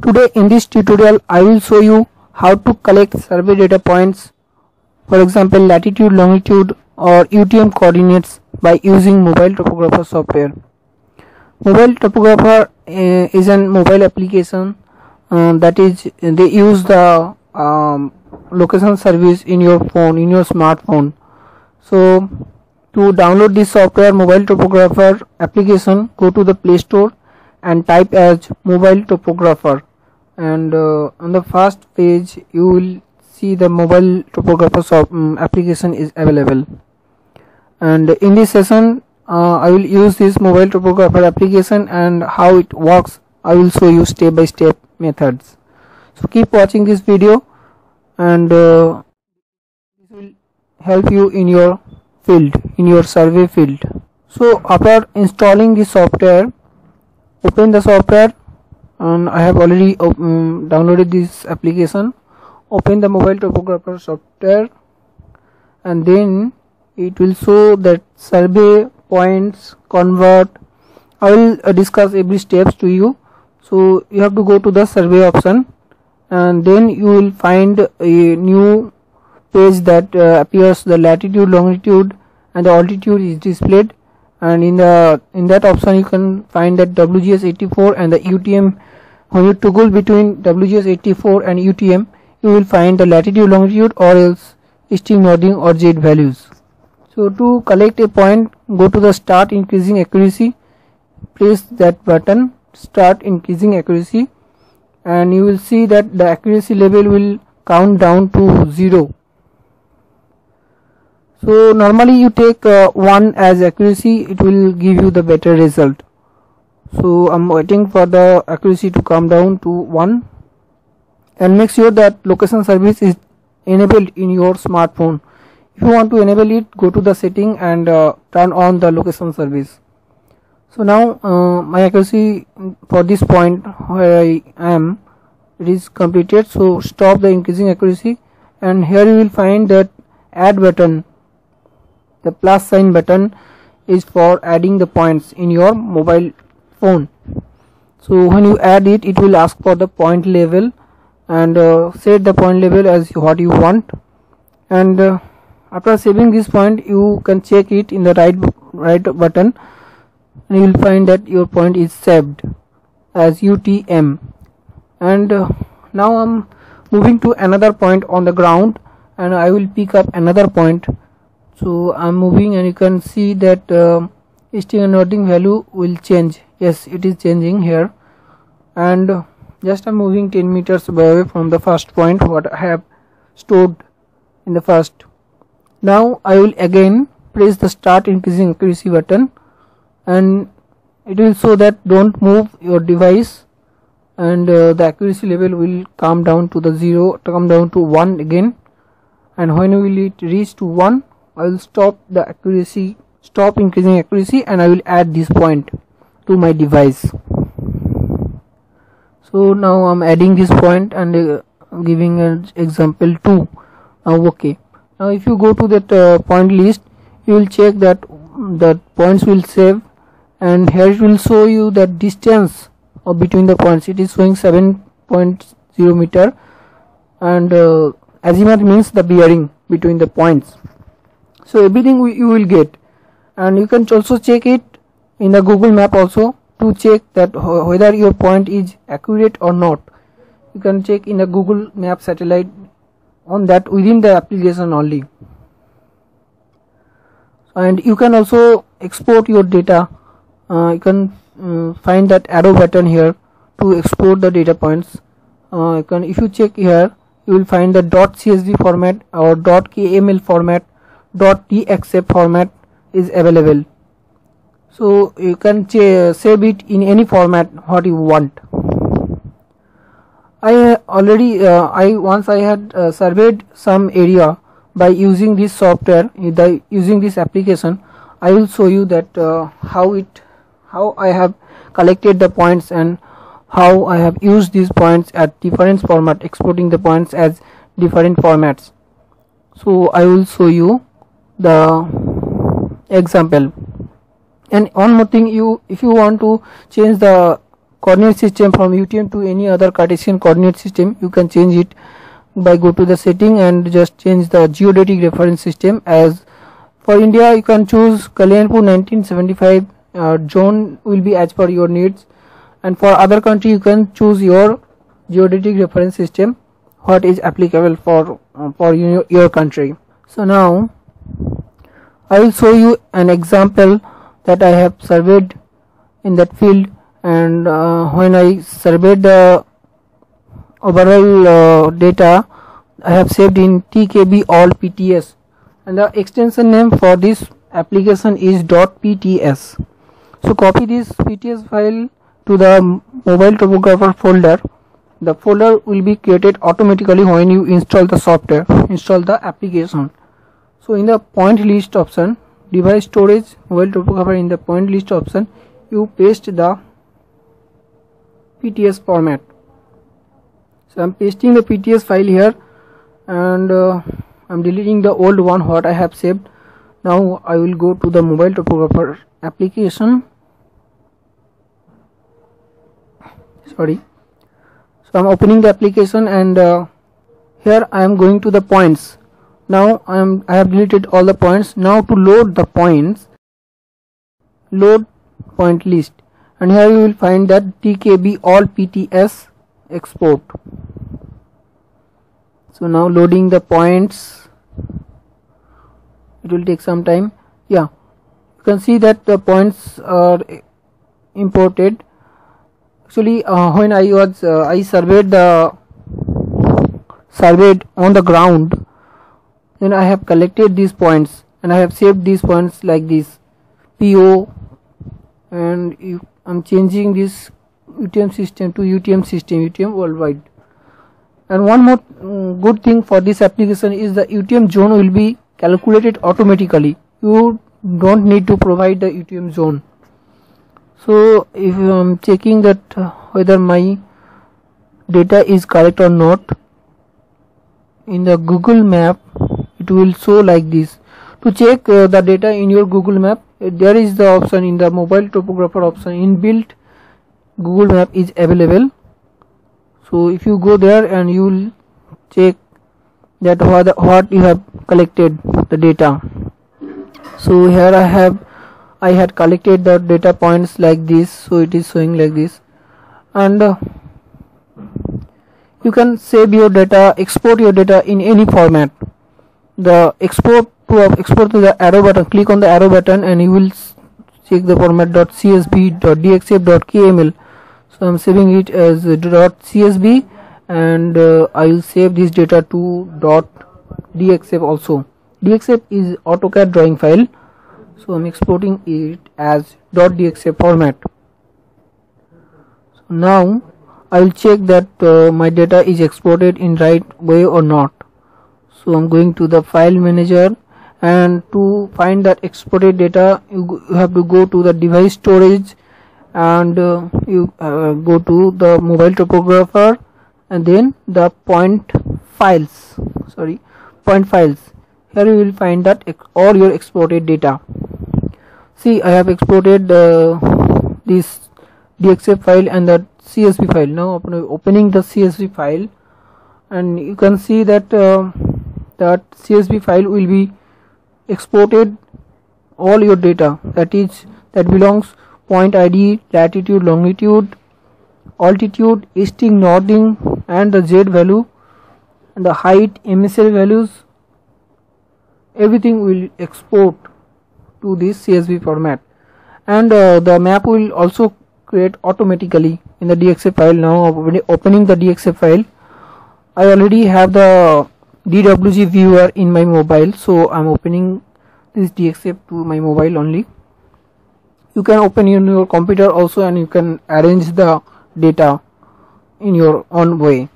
Today in this tutorial I will show you how to collect survey data points, for example latitude, longitude or UTM coordinates by using mobile topographer software. Mobile topographer is a mobile application that is they use the location service in your phone, in your smartphone. So to download this software, mobile topographer application, go to the Play Store and type as mobile topographer, and on the first page you will see the mobile topographer application is available. And in this session I will use this mobile topographer application, and how it works I will show you step by step methods. So keep watching this video, and this will help you in your field, in your survey field. So after installing the software, open the software, and I have already downloaded this application. Open the mobile topographer software, and then it will show that survey points convert. I will discuss every steps to you. So you have to go to the survey option, and then you will find a new page that appears. The latitude, longitude and the altitude is displayed, and in that option you can find that WGS 84 and the UTM. When you toggle between WGS 84 and UTM, you will find the latitude, longitude or else easting, northing or Z values. So to collect a point, go to the start increasing accuracy, press that button, start increasing accuracy, and you will see that the accuracy level will count down to 0. So normally you take 1 as accuracy, it will give you the better result. So I'm waiting for the accuracy to come down to 1, and make sure that location service is enabled in your smartphone. If you want to enable it, go to the setting and turn on the location service. So now my accuracy for this point where I am, it is completed. So stop the increasing accuracy, and here you will find that add button. The plus sign button is for adding the points in your mobile phone. So when you add it, it will ask for the point level, and set the point level as what you want. And after saving this point, you can check it in the right button, and you will find that your point is saved as UTM. And now I'm moving to another point on the ground, and I will pick up another point. So I'm moving, and you can see that easting and northing value will change. Yes, it is changing here, and just I'm moving 10 meters away from the first point what I have stored in the first. Now I will again press the start increasing accuracy button, and it will show that don't move your device, and the accuracy level will come down to the 0, come down to 1 again. And when will it reach to 1, I will stop the accuracy, stop increasing accuracy, and I will add this point to my device. So now I'm adding this point and giving an example 2. Okay. Now if you go to that point list, you will check that the points will save, and here it will show you the distance between the points. It is showing 7.0 meter, and azimuth means the bearing between the points. So everything you will get, and you can also check it in the Google Map also to check that whether your point is accurate or not. You can check in the Google Map satellite on that within the application only. And you can also export your data. You can find that arrow button here to export the data points. If you check here, you will find the .csv format or .kml format, .txf format is available. So you can save it in any format what you want. I already once I had surveyed some area by using this software, using this application. I will show you that how I have collected the points and how I have used these points at different format, exporting the points as different formats. So I will show you the example. And one more thing, if you want to change the coordinate system from UTM to any other Cartesian coordinate system, you can change it by go to the setting and just change the geodetic reference system. As for India, you can choose Kalyanpur 1975 zone will be as per your needs, and for other country you can choose your geodetic reference system what is applicable for your country. So now I will show you an example that I have surveyed in that field, and when I surveyed the overall data, I have saved in TKB all PTS, and the extension name for this application is .pts. So copy this PTS file to the mobile topographer folder. The folder will be created automatically when you install the software, install the application. So in the point list option, device storage, mobile topographer, in the point list option you paste the PTS format. So I am pasting the PTS file here, and I am deleting the old one what I have saved. Now I will go to the mobile topographer application. Sorry. So I am opening the application, and here I am going to the points. Now I have deleted all the points. Now to load the points, load point list, and here you will find that TKB all PTS export. So now loading the points, it will take some time. Yeah, you can see that the points are imported. Actually when I surveyed on the ground, then I have collected these points and I have saved these points like this PO, and I'm changing this UTM system to UTM system, UTM worldwide. And one more good thing for this application is the UTM zone will be calculated automatically. You don't need to provide the UTM zone. So if I'm checking that whether my data is correct or not, in the Google map it will show like this. To check the data in your Google map, there is the option in the mobile topographer option, inbuilt Google map is available. So if you go there and you will check that what you have collected the data. So here I had collected the data points like this, so it is showing like this. And you can save your data, export your data in any format. The export to the arrow button, click on the arrow button and you will check the format .csv, .dxf, .kml. So I am saving it as .csv, and I will save this data to .dxf also. DXF is AutoCAD drawing file, so I am exporting it as .dxf format. So now I will check that my data is exported in right way or not. So I am going to the file manager, and to find that exported data you have to go to the device storage, and you go to the mobile topographer, and then the point files. Here you will find that all your exported data. See, I have exported this DXF file and the CSV file. Now opening the CSV file, and you can see that that CSV file will be exported all your data, that belongs point ID, latitude, longitude, altitude, easting, northing, and the Z value, and the height, MSL values. Everything will export to this CSV format, and the map will also create automatically in the DXF file. Now opening the DXF file, I already have the DWG viewer in my mobile, so I'm opening this DXF to my mobile only. You can open in your computer also, and you can arrange the data in your own way.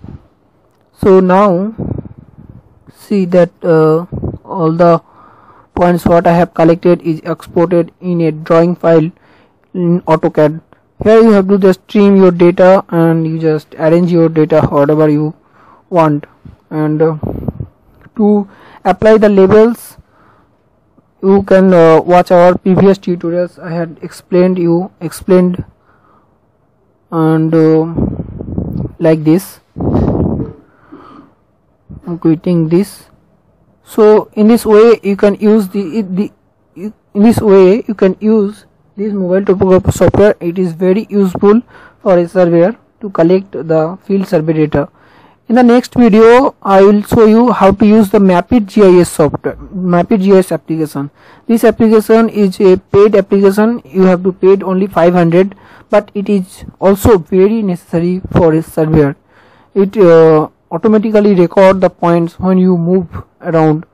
So now see that all the points what I have collected is exported in a drawing file in AutoCAD. Here you have to just trim your data, and you just arrange your data whatever you want. And to apply the labels, you can watch our previous tutorials. I had explained and like this. I'm quitting this. So in this way you can use this mobile topographer software. It is very useful for a surveyor to collect the field survey data. In the next video, I will show you how to use the Mapit GIS software, Mapit GIS application. This application is a paid application. You have to pay only 500, but it is also very necessary for a surveyor. It automatically record the points when you move around,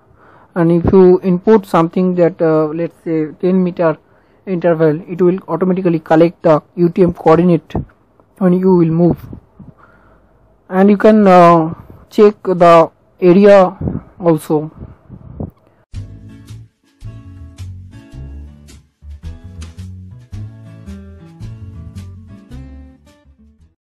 and if you input something that let's say 10-meter interval, it will automatically collect the UTM coordinate when you will move. And you can check the area also.